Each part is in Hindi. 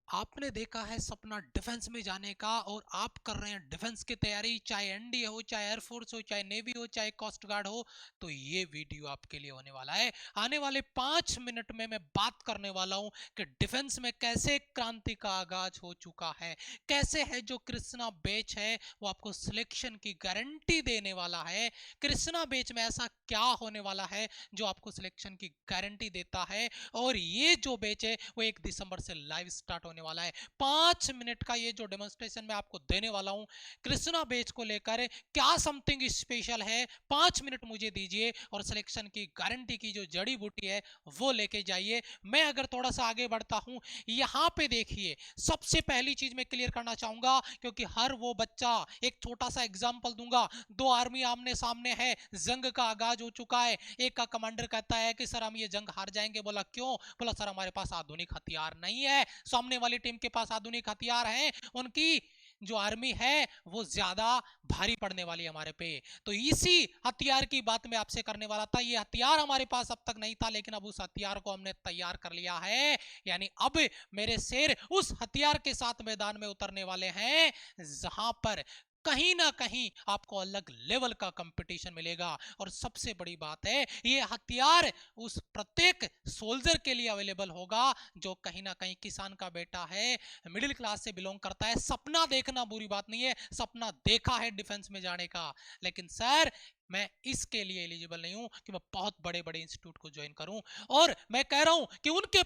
आपने देखा है सपना डिफेंस में जाने का और आप कर रहे हैं डिफेंस की तैयारी, चाहे एनडीए हो, चाहे एयरफोर्स हो, चाहे नेवी हो, चाहे कोस्ट गार्ड हो, तो ये वीडियो आपके लिए होने वाला है। आने वाले 5 मिनट में मैं बात करने वाला हूं कि डिफेंस में कैसे क्रांति का आगाज हो चुका है, कैसे है जो कृष्णा बैच है वो आपको सिलेक्शन की गारंटी देने वाला है। कृष्णा बैच में ऐसा क्या होने वाला है जो आपको सिलेक्शन की गारंटी देता है, और ये जो बैच है वो 1 दिसंबर से लाइव स्टार्ट होने वाला है। 5 मिनट का ये जो डेमोन्स्ट्रेशन मैं आपको देने वाला हूं कृष्णा बैच को लेकर, क्या समथिंग स्पेशल है, 5 मिनट मुझे दीजिए और सिलेक्शन की गारंटी की जो जड़ी बूटी है वो लेके जाइए। मैं अगर थोड़ा सा आगे बढ़ता हूं, यहां पे देखिए, सबसे पहली चीज मैं क्लियर करना चाहूंगा, क्योंकि हर वो बच्चा, एक छोटा सा एग्जांपल दूंगा, दो आर्मी आमने सामने है, जंग का आगाज हो चुका है। एक का कमांडर कहता है कि सर हम ये जंग हार जाएंगे। बोला क्यों? बोला सर हमारे पास आधुनिक हथियार नहीं है। सामने वाली टीम के पास आधुनिक हथियार हैं, उनकी जो आर्मी है वो ज्यादा भारी पड़ने वाली है हमारे पे। तो इसी हथियार की बात मैं आपसे करने वाला था। ये हथियार हमारे पास अब तक नहीं था, लेकिन अब उस हथियार को हमने तैयार कर लिया है। यानी अब मेरे शेर उस हथियार के साथ मैदान में उतरने वाले हैं जहां पर कहीं ना कहीं आपको अलग लेवल का कंपटीशन मिलेगा। और सबसे बड़ी बात है, ये हथियार उस प्रत्येक सोल्जर के लिए अवेलेबल होगा जो कहीं ना कहीं किसान का बेटा है, मिडिल क्लास से बिलोंग करता है। सपना देखना बुरी बात नहीं है, सपना देखा है डिफेंस में जाने का, लेकिन सर मैं इसके लिए एलिजिबल नहीं हूं कि मैं बहुत बड़े बड़े इंस्टीट्यूट को ज्वाइन करूं। और मैं कह रहा हूं कि उनके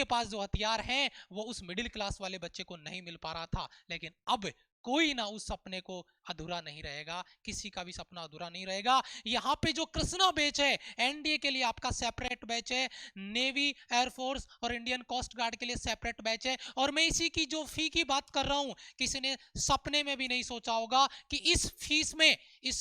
पास जो हथियार हैं वो उस मिडिल क्लास वाले बच्चे को नहीं मिल पा रहा था, लेकिन अब कोई ना उस सपने को अधूरा नहीं रहेगा, किसी का भी सपना अधूरा नहीं रहेगा। यहाँ पे जो कृष्णा बैच है, एनडीए के लिए आपका सेपरेट बैच है, नेवी, एयरफोर्स और इंडियन कोस्ट गार्ड के लिए सेपरेट बैच है। और मैं इसी की जो फी की बात कर रहा हूं, किसी ने सपने में भी नहीं सोचा होगा कि इस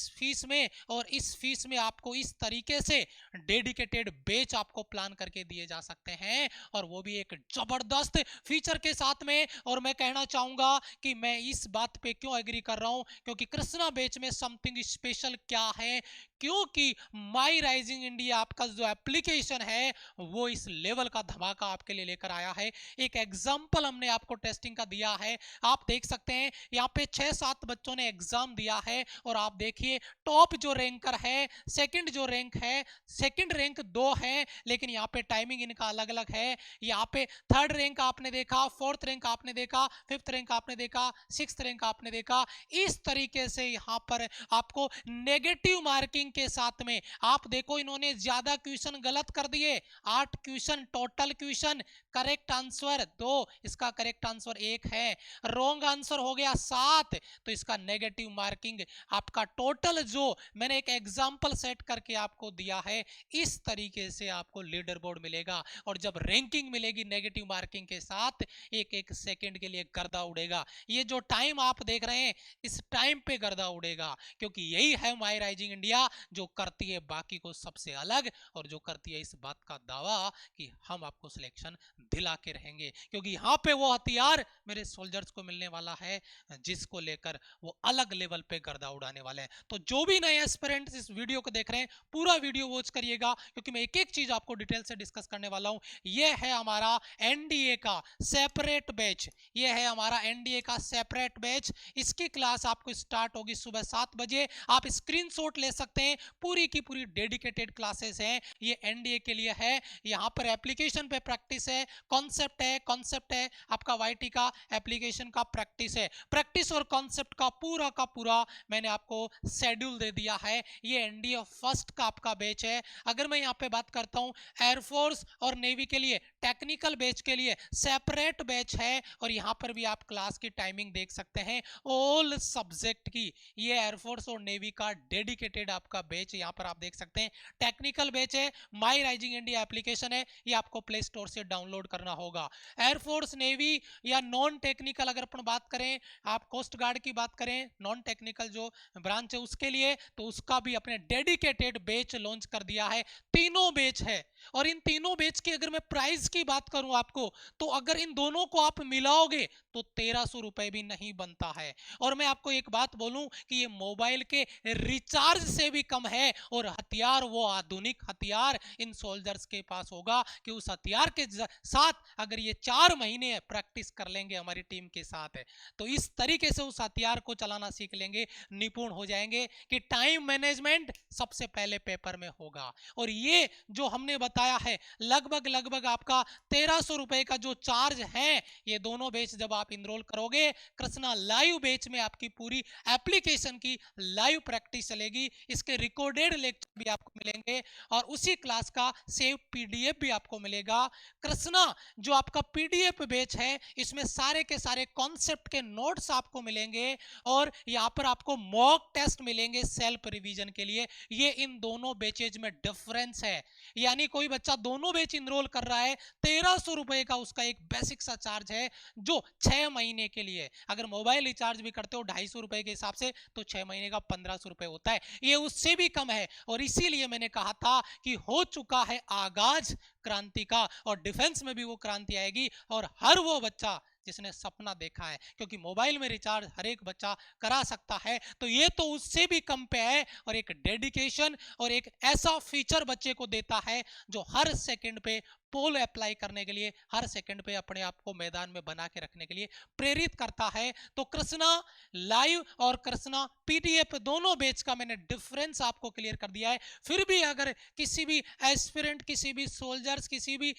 फीस में आपको इस तरीके से डेडिकेटेड बैच आपको प्लान करके दिए जा सकते हैं, और वो भी एक जबरदस्त फीचर के साथ में। और मैं कहना चाहूंगा कि मैं इस बात पे क्यों एग्री कर रहा हूं, क्योंकि कृष्णा बैच में समथिंग स्पेशल क्या है, क्योंकि माई राइजिंग इंडिया आपका जो एप्लीकेशन है वो इस लेवल का धमाका आपके लिए लेकर आया है। एक एग्जांपल हमने आपको टेस्टिंग का दिया है, आप देख सकते हैं यहाँ पे 6-7 बच्चों ने एग्जाम दिया है, और आप देखिए टॉप जो रैंकर है, सेकंड जो रैंक है, सेकंड रैंक 2 है, लेकिन यहाँ पे टाइमिंग इनका अलग अलग है। यहाँ पे थर्ड रैंक आपने देखा, फोर्थ रैंक आपने देखा, फिफ्थ रैंक आपने देखा, सिक्स्थ रैंक आपने देखा। इस तरीके से यहाँ पर आपको नेगेटिव मार्किंग के साथ में, आप देखो इन्होंने ज्यादा क्वेश्चन गलत कर दिए, 8 question total question, correct answer 2, इसका करेक्ट आंसर 1 है, रॉन्ग आंसर हो गया 7, तो इसका नेगेटिव मार्किंग आपका टोटल जो मैंने एक एग्जांपल सेट करके आपको दिया है, इस तरीके से आपको लीडर बोर्ड मिलेगा। और जब रैंकिंग मिलेगी नेगेटिव मार्किंग के साथ, एक एक सेकंड के लिए गर्दा उड़ेगा। ये जो टाइम आप देख रहे हैं, इस टाइम पे गर्दा उड़ेगा, क्योंकि यही है माई राइजिंग इंडिया, जो करती है बाकी को सबसे अलग, और जो करती है इस बात का दावा कि हम आपको सिलेक्शन दिला के रहेंगे। क्योंकि यहाँ पे वो हथियार मेरे सोल्जर्स को मिलने वाला है जिसको लेकर वो अलग लेवल पे गर्दा उड़ाने वाले हैं। तो जो भी नए एस्पिरेंट्स इस वीडियो को देख रहे हैं, पूरा वीडियो वॉच करिएगा, क्योंकि मैं एक एक चीज आपको डिटेल से डिस्कस करने वाला हूं। ये है हमारा एनडीए का सेपरेट बैच, ये है हमारा एनडीए का सेपरेट बैच। इसकी क्लास आपको स्टार्ट होगी सुबह 7 बजे। आप स्क्रीनशॉट ले सकते हैं, पूरी की पूरी डेडिकेटेड क्लासेस हैं, ये एनडीए के लिए है। यहाँ पर एप्लीकेशन पे प्रैक्टिस है, कॉन्सेप्ट है आपका वाईटी का, एप्लीकेशन का प्रैक्टिस है। प्रैक्टिस और कॉन्सेप्ट का पूरा मैंने आपको शेड्यूल दे दिया है। ये एनडीए फर्स्ट का आपका बैच है। अगर मैं यहाँ पे बात करता हूँ एयरफोर्स और नेवी के लिए, टेक्निकल बैच के लिए सेपरेट बैच है, और यहाँ पर भी आप क्लास की टाइमिंग देख सकते हैं ऑल सब्जेक्ट की। ये एयरफोर्स और नेवी का डेडिकेटेड आपका बैच यहाँ पर आप देख सकते हैं। टेक्निकल बैच है, माई राइजिंग इंडिया एप्लीकेशन है, ये आपको प्ले स्टोर से डाउनलोड करना होगा। एयरफोर्स, नेवी या नॉन टेक्निकल अगर अपन बात करें, आप कोस्ट गार्ड की बात करें, नॉन टेक्निकल जो ब्रांच है उसके लिए, तो उसका भी अपने डेडिकेटेड बैच लॉन्च कर दिया है। तीनों बैच है, और इन तीनों बैच की अगर मैं प्राइस की बात करूं आपको, तो अगर इन दोनों को आप मिलाओगे तो 1300 रुपए भी नहीं बनता है। और मैं आपको एक बात बोलूं कि ये मोबाइल के रिचार्ज से भी कम है, और हथियार वो आधुनिक हथियार इन सोल्जर्स के पास होगा कि उस हथियार के साथ अगर ये 4 महीने प्रैक्टिस कर लेंगे हमारी टीम के साथ है, तो इस तरीके से उस हथियार को चलाना सीख लेंगे, निपुण हो जाएंगे कि टाइम मैनेजमेंट सबसे पहले पेपर में होगा। और ये जो हमने बताया है लगभग लगभग आपका 1300 रुपए का जो चार्ज है, ये दोनों बैच जब आप इनरोल करोगे, कृष्णा लाइव बैच में आपकी पूरी एप्लीकेशन की लाइव प्रैक्टिस चलेगी, इसके रिकॉर्डेड लेक्चर भी आपको मिलेंगे और उसी क्लास का सेव पीडीएफ भी आपको मिलेगा। कृष्णा जो आपका पीडीएफ बैच है, इसमें सारे के सारे कॉन्सेप्ट के नोट्स आपको मिलेंगे और यहां पर आपको मॉक टेस्ट मिलेंगे सेल्फ रिवीजन के लिए। ये इन दोनों बैचेज में डिफरेंस है, यानी कोई बच्चा दोनों बैच इनरोल कर रहा है, 1300 रुपए का उसका एक बेसिक सा चार्ज है जो 6 महीने के लिए, अगर मोबाइल रिचार्ज भी करते हो 250 रुपए के हिसाब से तो 6 महीने का 1500 रुपए होता है, ये उससे भी कम है। और इसीलिए मैंने कहा था कि हो चुका है आगाज क्रांति का, और डिफेंस में भी वो क्रांति आएगी, और हर वो बच्चा जिसने सपना देखा है, क्योंकि मोबाइल में रिचार्ज हर एक बच्चा करा सकता है, तो ये तो उससे भी कम पे है, और एक डेडिकेशन और एक ऐसा फीचर बच्चे को देता है जो हर सेकंड पे पोल अप्लाई करने के लिए, हर सेकंड पे अपने आप को मैदान में बना के रखने के लिए प्रेरित करता है। तो कृष्णा लाइव और कृष्णा पीडीएफ दोनों बैच का मैंने डिफरेंस आपको क्लियर कर दिया है। फिर भी अगर किसी भी एस्पिरेंट, किसी भी सोल्जर्स, किसी भी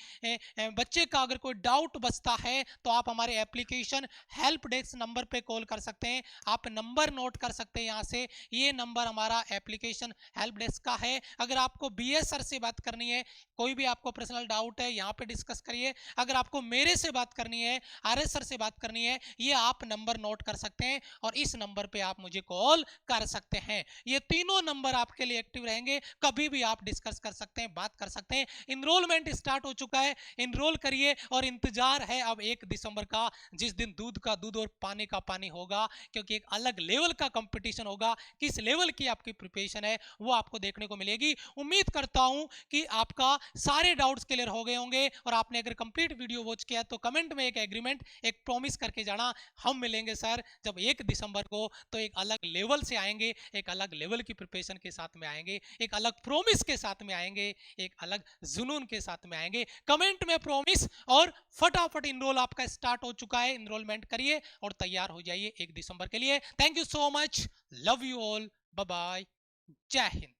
बच्चे का अगर कोई डाउट बचता है तो आप हमारे एप्लीकेशन हेल्प डेस्क नंबर पे कॉल कर सकते हैं। आप नंबर नोट कर सकते हैं यहाँ से, ये नंबर हमारा एप्लीकेशन हेल्प डेस्क का है। अगर आपको बीएस सर से बात करनी है, कोई भी आपको पर्सनल डाउट है, यहाँ पे डिस्कस करिए। अगर आपको मेरे से बात करनी है, आरएस सर से बात करनी है, ये आप नंबर नोट कर सकते हैं और इस नंबर पे आप मुझे कॉल कर सकते हैं। ये तीनों नंबर आपके लिए एक्टिव रहेंगे, कभी भी आप डिस्कस कर सकते हैं, बात कर सकते हैं। इनरोलमेंट स्टार्ट हो चुका है, इनरोल करिए, और इंतजार है अब 1 दिसंबर का, जिस दिन दूध का दूध और पानी का पानी होगा, क्योंकि एक अलग लेवल का कंपटीशन होगा। किस लेवल की आपकी प्रिपरेशन है वो आपको देखने को मिलेगी। उम्मीद करता हूं कि आपका सारे डाउट्स क्लियर हो गए होंगे, और आपने अगर कंप्लीट वीडियो वॉच किया तो कमेंट में एक एग्रीमेंट, एक प्रॉमिस करके जाना, हम मिलेंगे सर जब 1 दिसंबर को, तो एक अलग लेवल से आएंगे, एक अलग लेवल की प्रिपरेशन के साथ में आएंगे, एक अलग प्रॉमिस के साथ में आएंगे, एक अलग जुनून के साथ में आएंगे। कमेंट में प्रॉमिस, और फटाफट इनरोल आपका स्टार्ट हो चुका है, इनरोलमेंट करिए और तैयार हो जाइए 1 दिसंबर के लिए। Thank you so much, love you all, bye bye, जय हिंद।